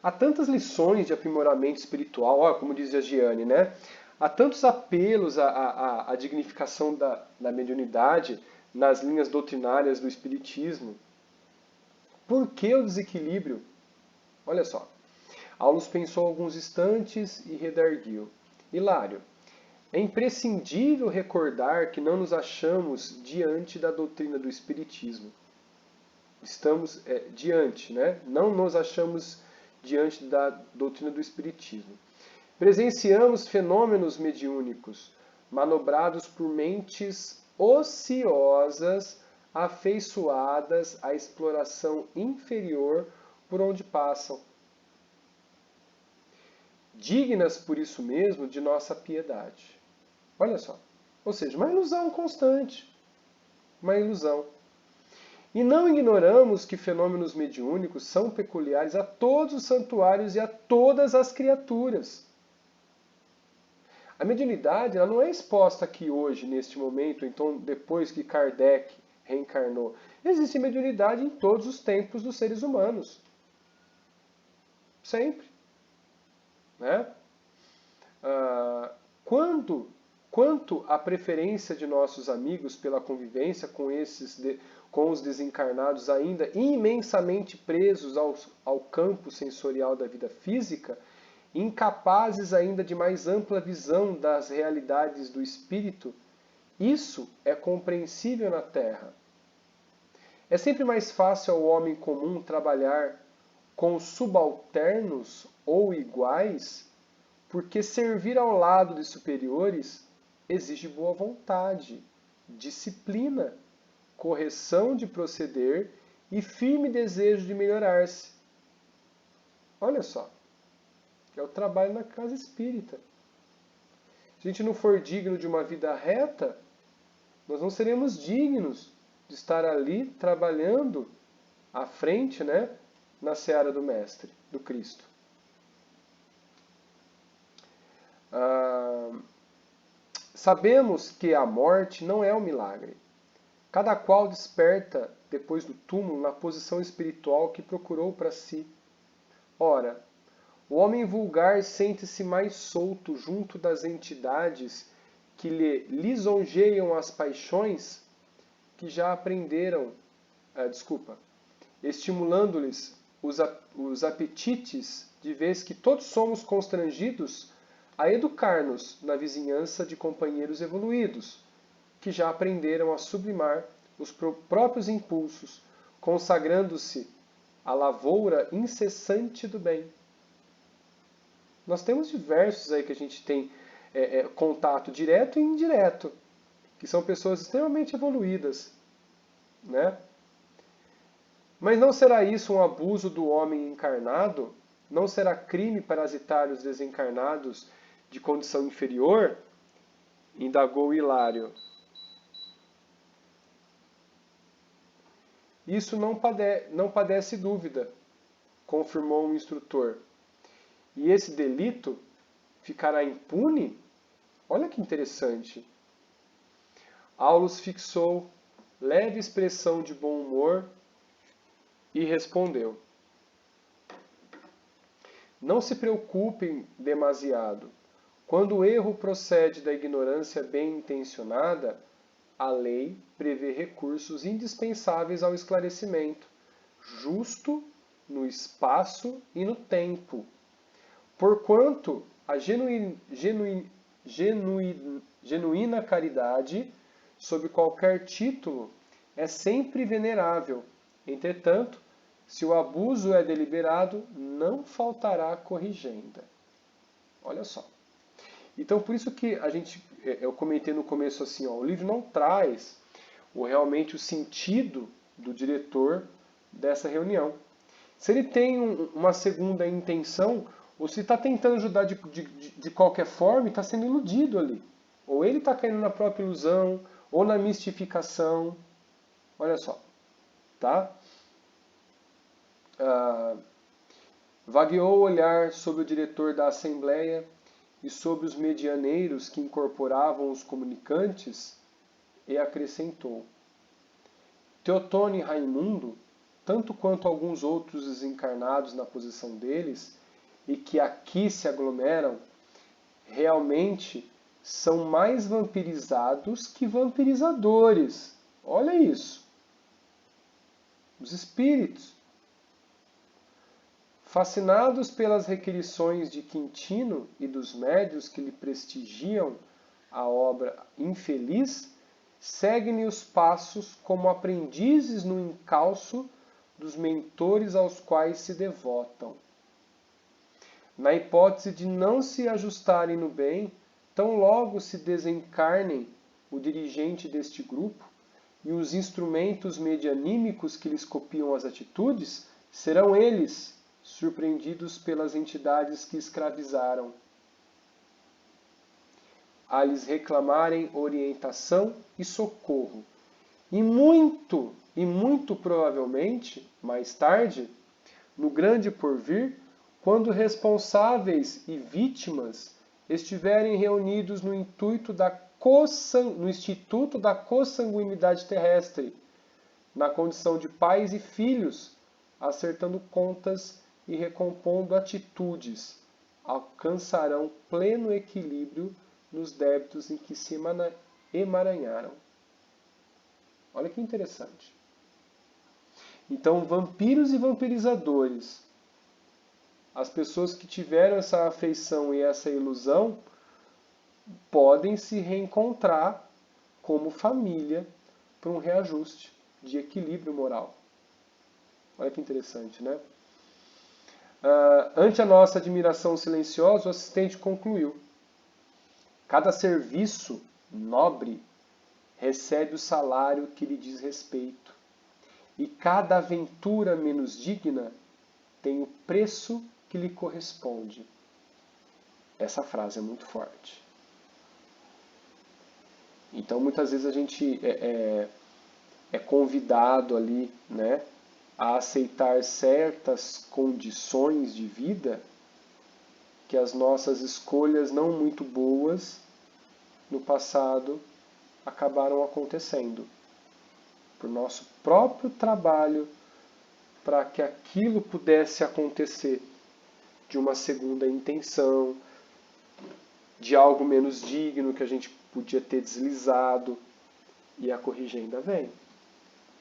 Há tantas lições de aprimoramento espiritual, ó, como diz a Giane, né? Há tantos apelos à dignificação da mediunidade nas linhas doutrinárias do Espiritismo. Por que o desequilíbrio? Olha só. Aulus pensou alguns instantes e redarguiu: Hilário, é imprescindível recordar que não nos achamos diante da doutrina do Espiritismo. Estamos diante, né? Não nos achamos diante da doutrina do Espiritismo. Presenciamos fenômenos mediúnicos, manobrados por mentes ociosas, afeiçoadas à exploração inferior por onde passam. dignas por isso mesmo de nossa piedade. Olha só. Ou seja, uma ilusão constante. Uma ilusão. E não ignoramos que fenômenos mediúnicos são peculiares a todos os santuários e a todas as criaturas. A mediunidade ela não é exposta aqui hoje, neste momento, então depois que Kardec reencarnou. Existe mediunidade em todos os tempos dos seres humanos. Sempre. Né? Quanto à preferência de nossos amigos pela convivência com os desencarnados ainda imensamente presos ao campo sensorial da vida física, incapazes ainda de mais ampla visão das realidades do espírito, isso é compreensível na Terra. É sempre mais fácil ao homem comum trabalhar com subalternos ou iguais, porque servir ao lado de superiores exige boa vontade, disciplina, correção de proceder e firme desejo de melhorar-se. Olha só. Que é o trabalho na casa espírita. Se a gente não for digno de uma vida reta, nós não seremos dignos de estar ali trabalhando à frente, né, na seara do Mestre, do Cristo. Sabemos que a morte não é um milagre. Cada qual desperta depois do túmulo na posição espiritual que procurou para si. Ora, o homem vulgar sente-se mais solto junto das entidades que lhe lisonjeiam as paixões que já aprenderam, estimulando-lhes os apetites, de vez que todos somos constrangidos a educar-nos na vizinhança de companheiros evoluídos, que já aprenderam a sublimar os próprios impulsos, consagrando-se à lavoura incessante do bem. Nós temos diversos aí que a gente tem contato direto e indireto, que são pessoas extremamente evoluídas, né? Mas não será isso um abuso do homem encarnado? Não será crime parasitar os desencarnados de condição inferior? Indagou Hilário. Isso não padece dúvida, confirmou um instrutor. E esse delito ficará impune? Olha que interessante. Aulus fixou leve expressão de bom humor e respondeu: não se preocupem demasiado. Quando o erro procede da ignorância bem intencionada, a lei prevê recursos indispensáveis ao esclarecimento, justo no espaço e no tempo. Porquanto a genuína caridade, sob qualquer título, é sempre venerável. Entretanto, se o abuso é deliberado, não faltará corrigenda. Olha só. Então, por isso que eu comentei no começo assim, ó, o livro não traz realmente o sentido do diretor dessa reunião. Se ele tem uma segunda intenção, ou se está tentando ajudar de qualquer forma, está sendo iludido ali. Ou ele está caindo na própria ilusão, ou na mistificação. Olha só. Tá? Vagueou o olhar sobre o diretor da Assembleia e sobre os medianeiros que incorporavam os comunicantes e acrescentou: Teotônio e Raimundo, tanto quanto alguns outros desencarnados na posição deles, e que aqui se aglomeram, realmente são mais vampirizados que vampirizadores. Olha isso. Os espíritos, fascinados pelas requirições de Quintino e dos médios que lhe prestigiam a obra infeliz, seguem-lhe os passos como aprendizes no encalço dos mentores aos quais se devotam. Na hipótese de não se ajustarem no bem, tão logo se desencarnem o dirigente deste grupo e os instrumentos medianímicos que lhes copiam as atitudes, serão eles surpreendidos pelas entidades que escravizaram, a lhes reclamarem orientação e socorro. E muito provavelmente, mais tarde, no grande porvir, quando responsáveis e vítimas estiverem reunidos no Instituto da Consanguinidade Terrestre, na condição de pais e filhos, acertando contas e recompondo atitudes, alcançarão pleno equilíbrio nos débitos em que se emaranharam. Olha que interessante. Então, vampiros e vampirizadores, as pessoas que tiveram essa afeição e essa ilusão, podem se reencontrar como família para um reajuste de equilíbrio moral. Olha que interessante, né? Ante a nossa admiração silenciosa, o assistente concluiu: cada serviço nobre recebe o salário que lhe diz respeito, e cada aventura menos digna tem o preço que lhe corresponde. Essa frase é muito forte. Então, muitas vezes a gente é convidado ali, né, a aceitar certas condições de vida que as nossas escolhas não muito boas no passado acabaram acontecendo. Por nosso próprio trabalho, para que aquilo pudesse acontecer de uma segunda intenção, de algo menos digno que a gente podia ter deslizado, e a corrigenda vem,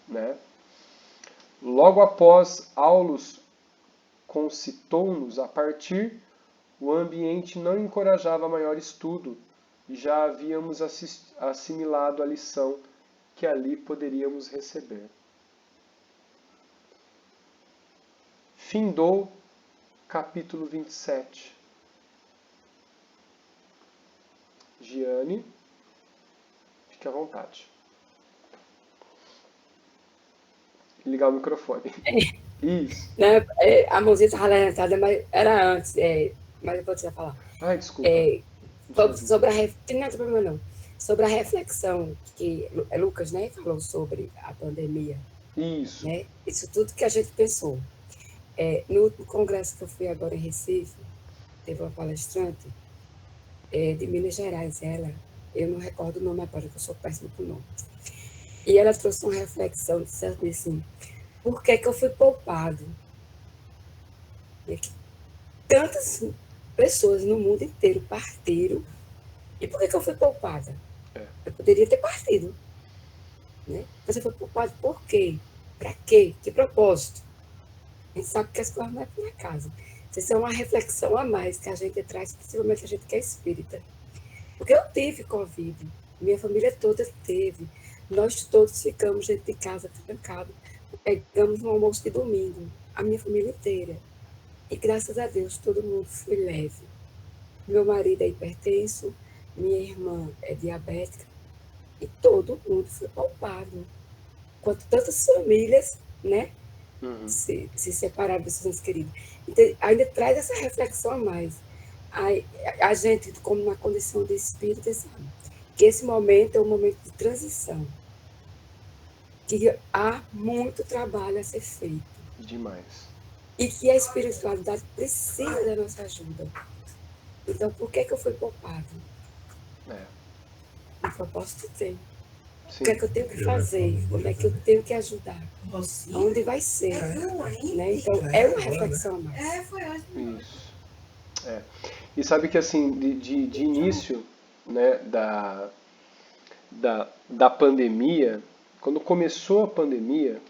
né? Logo após Aulus concitou-nos a partir, o ambiente não encorajava maior estudo e já havíamos assimilado a lição que ali poderíamos receber. Findou capítulo 27. Giane, fique à vontade. Ligar o microfone. Isso.
Não, a mãozinha estava levantada, mas era antes, mas eu vou te falar.
Ai, desculpa.
Sobre não tem problema não. Sobre a reflexão que Lucas, né, falou sobre a pandemia.
Isso.
Né? Isso tudo que a gente pensou. No último congresso que eu fui agora em Recife, teve uma palestrante de Minas Gerais, eu não recordo o nome agora, que eu sou péssima com o nome. E ela trouxe uma reflexão, disse assim, por que eu fui poupado? Tantas pessoas no mundo inteiro partiram, e por que eu fui poupada? Eu poderia ter partido. Né? Você foi poupado por quê? Para quê? Que propósito? A gente sabe que as coisas não é por acaso. Isso é uma reflexão a mais que a gente traz, principalmente a gente que é espírita. Porque eu tive Covid, minha família toda teve, nós todos ficamos dentro de casa, trancados, pegamos um almoço de domingo, a minha família inteira. E graças a Deus todo mundo foi leve. Meu marido é hipertenso, minha irmã é diabética, e todo mundo foi poupado. Enquanto tantas famílias, né, se separaram dos seus queridos. Então, ainda traz essa reflexão a mais. A gente, como na condição de espírita, sabe que esse momento é um momento de transição. Que há muito trabalho a ser feito.
Demais.
E que a espiritualidade precisa da nossa ajuda. Então, por que eu fui poupado? Um propósito tem.
Sim.
O que é que eu tenho que fazer? Como é que eu tenho que ajudar? Onde vai ser? Né? Então, é uma reflexão a mais.
Isso. E sabe que assim, de início, né, da pandemia, quando começou a pandemia,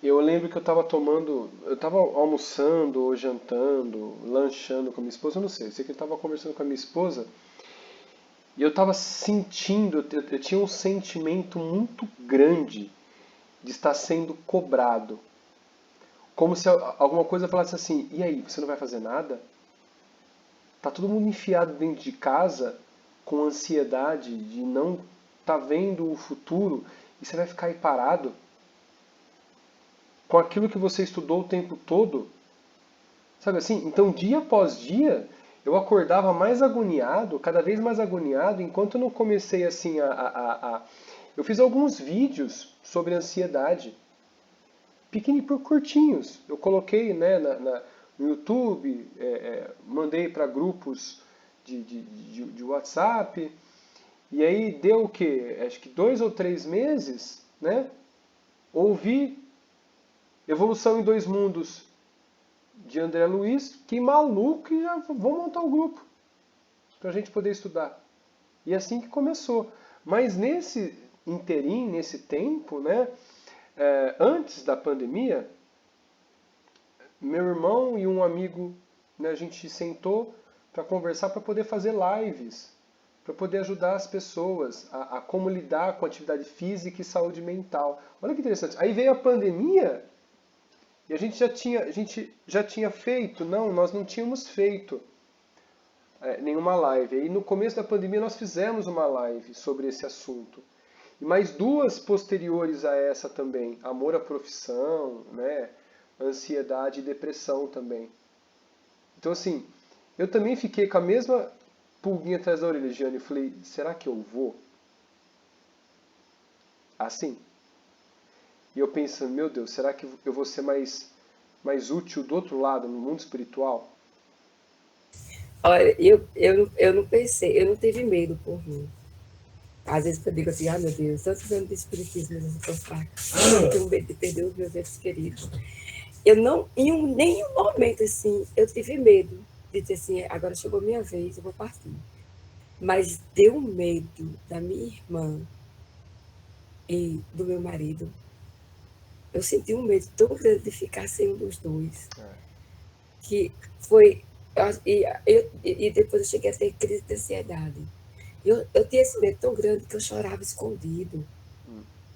eu lembro que eu estava almoçando ou jantando, lanchando com a minha esposa, eu não sei, eu sei que eu estava conversando com a minha esposa, e eu estava sentindo, eu tinha um sentimento muito grande de estar sendo cobrado. Como se alguma coisa falasse assim, e aí, você não vai fazer nada? Tá todo mundo enfiado dentro de casa com ansiedade de não tá vendo o futuro e você vai ficar aí parado? com aquilo que você estudou o tempo todo. Sabe assim? Então, dia após dia, eu acordava mais agoniado, cada vez mais agoniado, enquanto eu não comecei assim Eu fiz alguns vídeos sobre ansiedade, pequenininhos, curtinhos. Eu coloquei, né, no YouTube, mandei para grupos de WhatsApp, e aí deu o quê? Acho que 2 ou 3 meses, né? Ouvi Evolução em Dois Mundos de André Luiz, que maluco, e já vou montar um grupo para a gente poder estudar. E assim que começou. Mas nesse interim, nesse tempo, né, antes da pandemia, meu irmão e um amigo, né, a gente sentou para conversar, para poder fazer lives, para poder ajudar as pessoas a como lidar com atividade física e saúde mental. Olha que interessante. Aí veio a pandemia e a gente já tinha feito, não, nós não tínhamos feito nenhuma live. Aí no começo da pandemia nós fizemos uma live sobre esse assunto. E mais 2 posteriores a essa também, amor à profissão, né, ansiedade e depressão também. Então assim, eu também fiquei com a mesma pulguinha atrás da orelha, Giane, e falei, será que eu vou? Assim. E eu pensando, meu Deus, será que eu vou ser mais útil do outro lado, no mundo espiritual?
Olha, eu não pensei, eu não tive medo por mim. Às vezes eu digo assim, ah, meu Deus, tantos anos de espiritismo, eu não sou fraca. Eu tenho medo de perder os meus entes queridos. Eu não, em nenhum momento, assim, eu tive medo de dizer assim, agora chegou a minha vez, eu vou partir. Mas deu medo da minha irmã e do meu marido. Eu senti um medo tão grande de ficar sem um dos dois, que foi... E depois eu cheguei a ter crise de ansiedade. Eu tinha esse medo tão grande que eu chorava escondido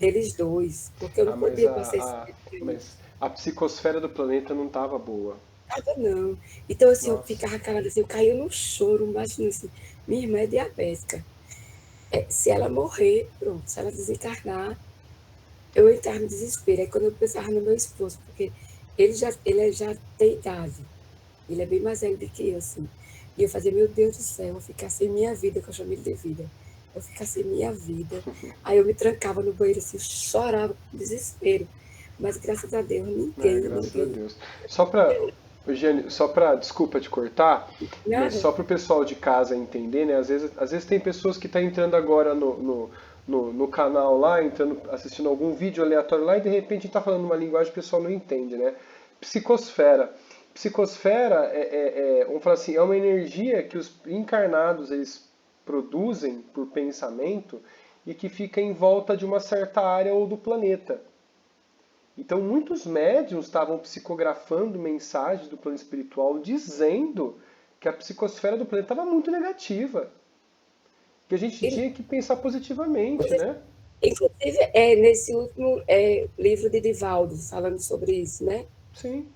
deles dois, porque eu não podia passar esse
mas a psicosfera do planeta não estava boa.
nada, não. Então, assim,
Nossa.
eu ficava calada, assim, eu caía no choro, imagina assim, minha irmã é diabética. Se ela morrer, pronto, se ela desencarnar, eu entrava no desespero. Aí quando eu pensava no meu esposo, porque ele já tem idade, ele é bem mais velho do que eu, assim. E eu fazia, meu Deus do céu, eu vou ficar sem minha vida, que eu chamo ele de vida. Eu ficar sem minha vida. Aí eu me trancava no banheiro, assim, chorava com desespero. Mas graças a Deus, ninguém.
Graças a Deus. Eugênio, desculpa te cortar,
Nada.
mas só para o pessoal de casa entender, né? Às vezes tem pessoas que estão entrando agora no canal lá, assistindo algum vídeo aleatório lá e de repente está falando uma linguagem que o pessoal não entende, né? Psicosfera. Psicosfera vamos falar assim, é uma energia que os encarnados eles produzem por pensamento e que fica em volta de uma certa área ou do planeta. Então muitos médiuns estavam psicografando mensagens do plano espiritual dizendo que a psicosfera do planeta estava muito negativa. Que a gente tinha que pensar positivamente, né?
Inclusive, nesse último livro de Divaldo, falando sobre isso, né?
Sim.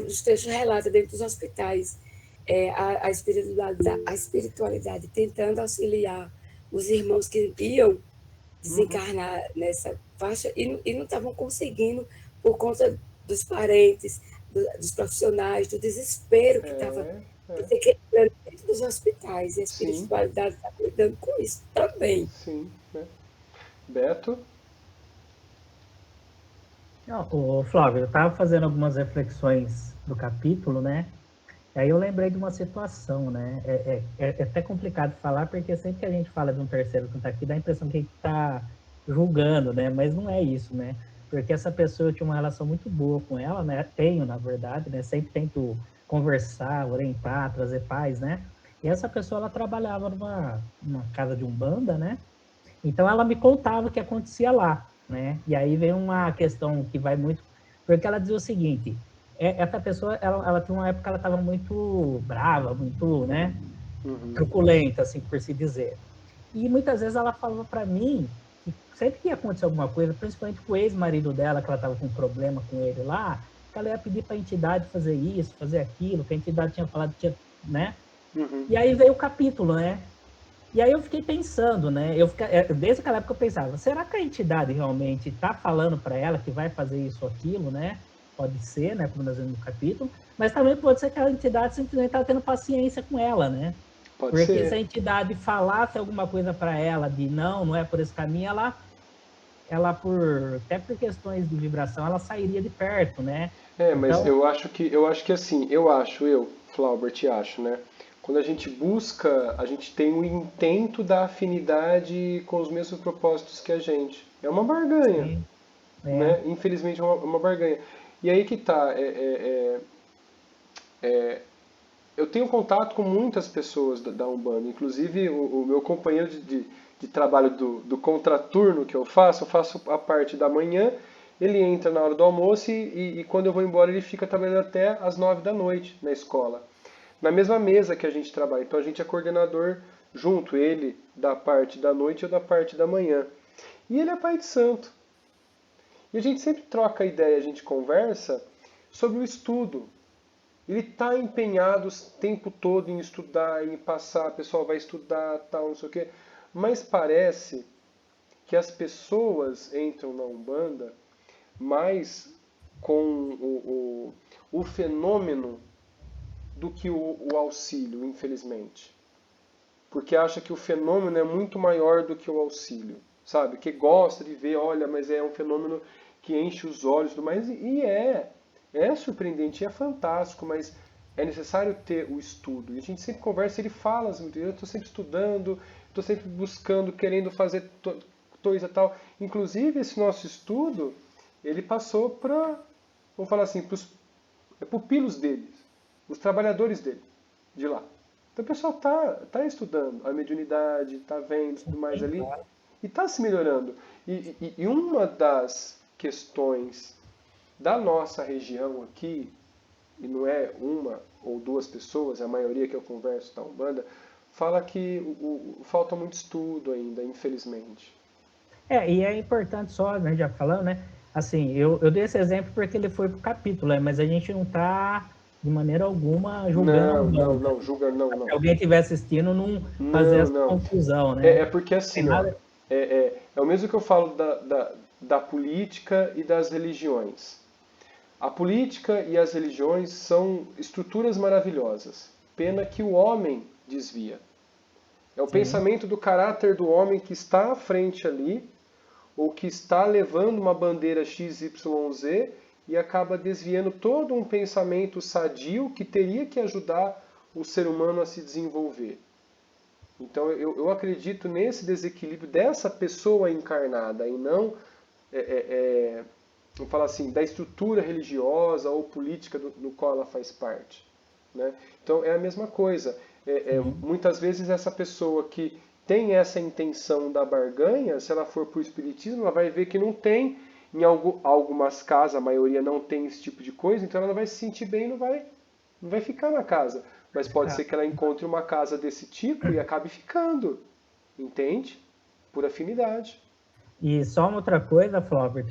Os textos relatam dentro dos hospitais a espiritualidade tentando auxiliar os irmãos que iam desencarnar nessa faixa e não estavam conseguindo por conta dos parentes, dos profissionais, do desespero que estava dentro dos hospitais. E a espiritualidade está cuidando com isso também.
Sim. Né? Beto?
Ô, Flávio, eu estava fazendo algumas reflexões do capítulo, né? Aí eu lembrei de uma situação, né? É até complicado falar, porque sempre que a gente fala de um terceiro que está aqui, dá a impressão que a gente está julgando, né? Mas não é isso, né? Porque essa pessoa, eu tinha uma relação muito boa com ela, né? Tenho, na verdade, né? Sempre tento conversar, orientar, trazer paz, né? E essa pessoa, ela trabalhava numa casa de umbanda, né? Então, ela me contava o que acontecia lá, né? E aí vem uma questão que vai muito... Porque ela dizia o seguinte... Essa pessoa, ela tinha uma época que ela estava muito brava, muito, né, truculenta, assim, por se dizer. E muitas vezes ela falava para mim que sempre que ia acontecer alguma coisa, principalmente com o ex-marido dela, que ela estava com um problema com ele lá, que ela ia pedir para a entidade fazer isso, fazer aquilo, que a entidade tinha falado que tinha, né? E aí veio o capítulo, né? E aí eu fiquei pensando, né? Desde aquela época eu pensava, será que a entidade realmente está falando para ela que vai fazer isso ou aquilo, né? Pode ser, né? Como nós vimos no capítulo, mas também pode ser que a entidade simplesmente está tendo paciência com ela, né?
Pode
Porque se
ser.
a entidade falasse alguma coisa para ela de não é por esse caminho, até por questões de vibração, ela sairia de perto, né?
Mas
Então,
eu acho que assim, eu, Flaubert, acho, né? Quando a gente busca, a gente tem o intento da afinidade com os mesmos propósitos que a gente. É uma barganha,
sim, é,
né? Infelizmente é uma barganha. E aí que tá, eu tenho contato com muitas pessoas da Umbanda, inclusive o meu companheiro de trabalho do contraturno que eu faço a parte da manhã, ele entra na hora do almoço e quando eu vou embora ele fica trabalhando até as 9 da noite na escola. Na mesma mesa que a gente trabalha, então a gente é coordenador junto, ele da parte da noite e eu da parte da manhã. E ele é pai de santo. E a gente sempre troca ideia, a gente conversa sobre o estudo. Ele está empenhado o tempo todo em estudar, em passar, o pessoal vai estudar, tal, não sei o quê. Mas parece que as pessoas entram na Umbanda mais com o fenômeno do que o auxílio, infelizmente. Porque acha que o fenômeno é muito maior do que o auxílio, sabe? Que gosta de ver, olha, mas é um fenômeno que enche os olhos e tudo mais. E é surpreendente, é fantástico, mas é necessário ter o estudo. E a gente sempre conversa, ele fala, assim, eu estou sempre estudando, estou sempre buscando, querendo fazer coisa e tal. Inclusive, esse nosso estudo, ele passou para, vamos falar assim, para os pupilos deles, os trabalhadores dele, de lá. Então o pessoal tá estudando a mediunidade, tá vendo tudo mais
sim,
ali
claro.
e tá se melhorando. E uma das questões da nossa região aqui, e não é uma ou duas pessoas, é a maioria que eu converso da Umbanda, fala que falta muito estudo ainda, infelizmente.
E é importante só, né, já falando, né? Assim, eu dei esse exemplo porque ele foi pro capítulo, né, mas a gente não está de maneira alguma julgando a
Não, não,
Umbanda.
não, julga, não,
Se
não.
alguém estiver assistindo, não fazer
Não,
essa
não.
confusão,
É
né?
porque
Tem
assim, ó,
nada.
é o mesmo que eu falo da política e das religiões. A política e as religiões são estruturas maravilhosas. Pena que o homem desvia. É o
Sim,
pensamento do caráter do homem que está à frente ali, ou que está levando uma bandeira XYZ e acaba desviando todo um pensamento sadio que teria que ajudar o ser humano a se desenvolver. Então eu acredito nesse desequilíbrio dessa pessoa encarnada e não, vamos falar assim, da estrutura religiosa ou política no qual ela faz parte. Né? Então é a mesma coisa.
sim.
Muitas vezes essa pessoa que tem essa intenção da barganha, se ela for para o espiritismo, ela vai ver que não tem, em algumas casas, a maioria não tem esse tipo de coisa, então ela não vai se sentir bem, não vai ficar na casa. Mas pode ser que ela encontre uma casa desse tipo e acabe ficando, entende? Por afinidade.
E só uma outra coisa, Flaubert,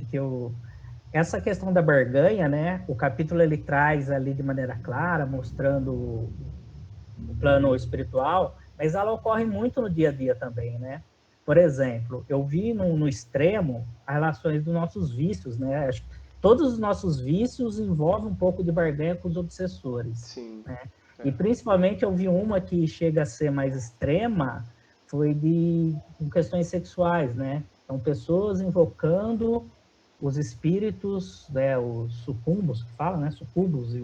essa questão da barganha, né? O capítulo ele traz ali de maneira clara, mostrando o plano espiritual, mas ela ocorre muito no dia a dia também, né? Por exemplo, eu vi no extremo as relações dos nossos vícios, né? Acho que todos os nossos vícios envolvem um pouco de barganha com os obsessores,
Sim.
né? E
É.
principalmente eu vi uma que chega a ser mais extrema, foi com questões sexuais, né? Então, pessoas invocando os espíritos, né, os sucumbos, que fala, né? Sucubos,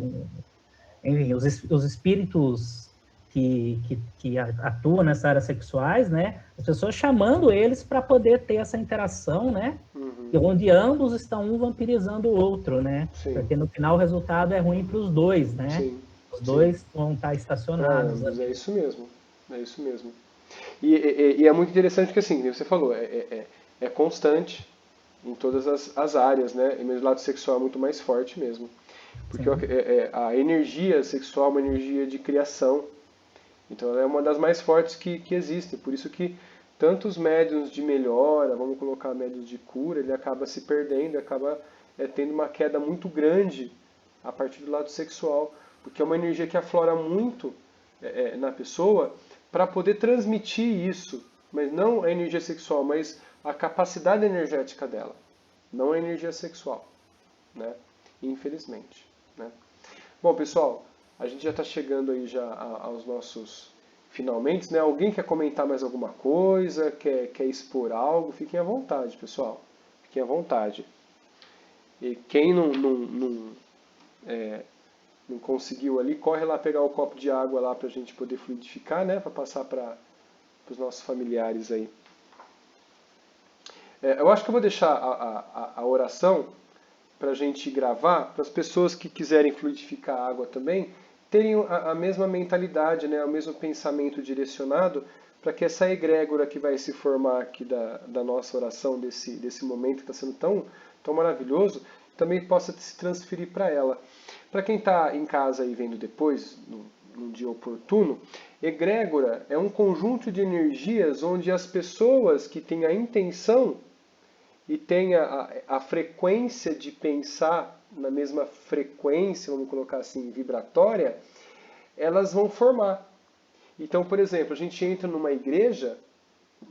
enfim, os espíritos que atuam nessa área sexuais, né? As pessoas chamando eles para poder ter essa interação, né? E
Uhum.
onde ambos estão um vampirizando o outro, né?
Sim.
Porque no final o resultado é ruim para os dois, né?
Sim.
Os
Sim.
dois vão estar
Para
estacionados
ambos, é
ali.
isso mesmo. É isso mesmo. E é muito interessante porque, assim, como você falou, é constante em todas as áreas, né? E meu lado sexual é muito mais forte mesmo. Porque
Sim,
a energia sexual é uma energia de criação. Então ela é uma das mais fortes que existem. Por isso que tantos médiuns de melhora, vamos colocar médiuns de cura, ele acaba se perdendo, acaba tendo uma queda muito grande a partir do lado sexual. Porque é uma energia que aflora muito na pessoa, para poder transmitir isso, mas não a energia sexual, mas a capacidade energética dela, não a energia sexual, né? Infelizmente, né? Bom, pessoal, a gente já está chegando aí já aos nossos finalmente, né? Alguém quer comentar mais alguma coisa, quer expor algo? Fiquem à vontade, pessoal. Fiquem à vontade. E quem não conseguiu ali, corre lá pegar o copo de água lá para a gente poder fluidificar, né? Para passar para os nossos familiares aí. Eu acho que eu vou deixar a oração para a gente gravar, para as pessoas que quiserem fluidificar a água também, terem a mesma mentalidade, né? O mesmo pensamento direcionado, para que essa egrégora que vai se formar aqui da nossa oração, desse momento que está sendo tão maravilhoso, também possa se transferir para ela. Para quem está em casa e vendo depois, num dia oportuno, egrégora é um conjunto de energias onde as pessoas que têm a intenção e têm a frequência de pensar na mesma frequência, vamos colocar assim, vibratória, elas vão formar. Então, por exemplo, a gente entra numa igreja,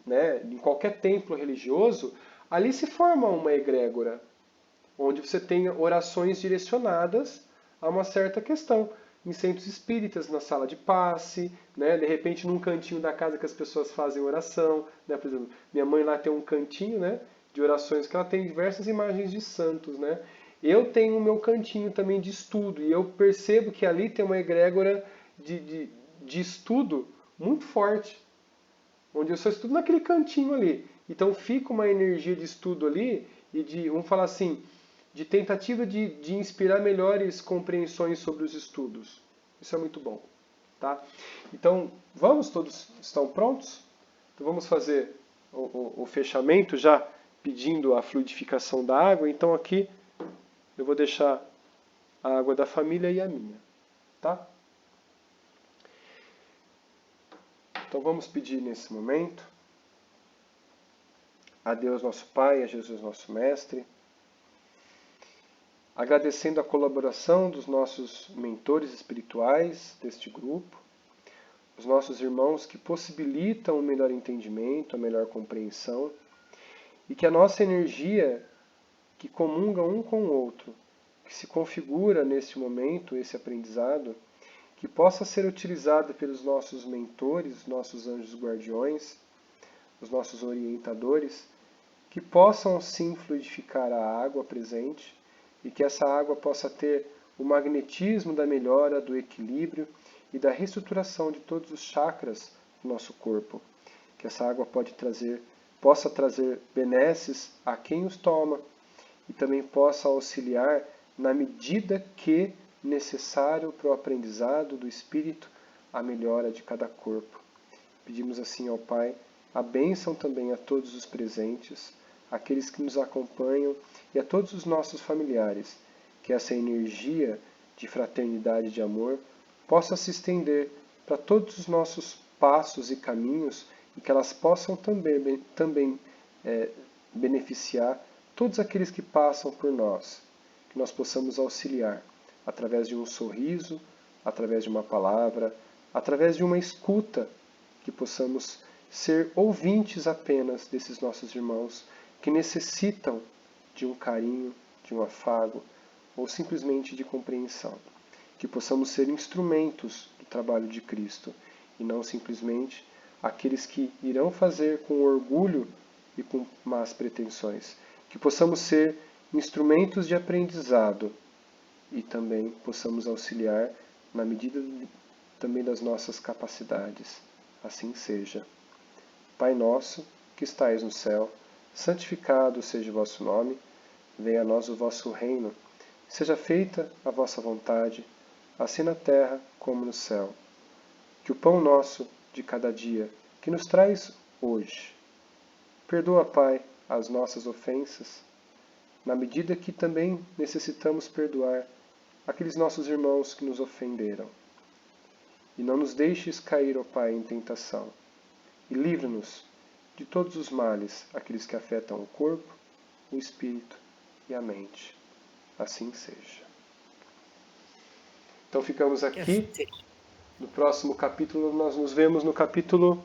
né, em qualquer templo religioso, ali se forma uma egrégora, onde você tem orações direcionadas a uma certa questão. Em centros espíritas, na sala de passe, né, de repente num cantinho da casa que as pessoas fazem oração. Né, por exemplo, minha mãe lá tem um cantinho, né, de orações que ela tem diversas imagens de santos. Né. Eu tenho o meu cantinho também de estudo e eu percebo que ali tem uma egrégora de estudo muito forte, onde eu só estudo naquele cantinho ali. Então fica uma energia de estudo ali e vamos falar assim, de tentativa de inspirar melhores compreensões sobre os estudos. Isso é muito bom. Tá? Então, todos estão prontos? Então vamos fazer o fechamento já pedindo a fluidificação da água. Então aqui eu vou deixar a água da família e a minha. Tá? Então vamos pedir nesse momento a Deus nosso Pai, a Jesus nosso Mestre, agradecendo a colaboração dos nossos mentores espirituais deste grupo, os nossos irmãos que possibilitam o melhor entendimento, a melhor compreensão, e que a nossa energia que comunga um com o outro, que se configura neste momento, esse aprendizado, que possa ser utilizada pelos nossos mentores, nossos anjos guardiões, os nossos orientadores, que possam sim fluidificar a água presente e que essa água possa ter o magnetismo da melhora, do equilíbrio e da reestruturação de todos os chakras do nosso corpo. Que essa água possa trazer benesses a quem os toma e também possa auxiliar na medida que necessário para o aprendizado do espírito, a melhora de cada corpo. Pedimos assim ao Pai a bênção também a todos os presentes, aqueles que nos acompanham e a todos os nossos familiares, que essa energia de fraternidade e de amor possa se estender para todos os nossos passos e caminhos e que elas possam também beneficiar todos aqueles que passam por nós, que nós possamos auxiliar através de um sorriso, através de uma palavra, através de uma escuta, que possamos ser ouvintes apenas desses nossos irmãos que necessitam de um carinho, de um afago ou simplesmente de compreensão. Que possamos ser instrumentos do trabalho de Cristo e não simplesmente aqueles que irão fazer com orgulho e com más pretensões. Que possamos ser instrumentos de aprendizado e também possamos auxiliar na medida também das nossas capacidades. Assim seja. Pai nosso, que estais no céu, santificado seja o vosso nome, venha a nós o vosso reino, seja feita a vossa vontade, assim na terra como no céu. Que o pão nosso de cada dia, que nos traz hoje, perdoa, Pai, as nossas ofensas, na medida que também necessitamos perdoar aqueles nossos irmãos que nos ofenderam. E não nos deixes cair, ó Pai, em tentação, e livra-nos de todos os males, aqueles que afetam o corpo, o espírito e a mente. Assim seja. Então ficamos aqui No próximo capítulo, nós nos vemos no capítulo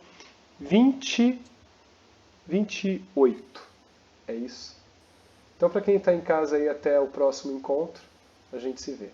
28. É isso. Então, para quem está em casa aí, até o próximo encontro, a gente se vê.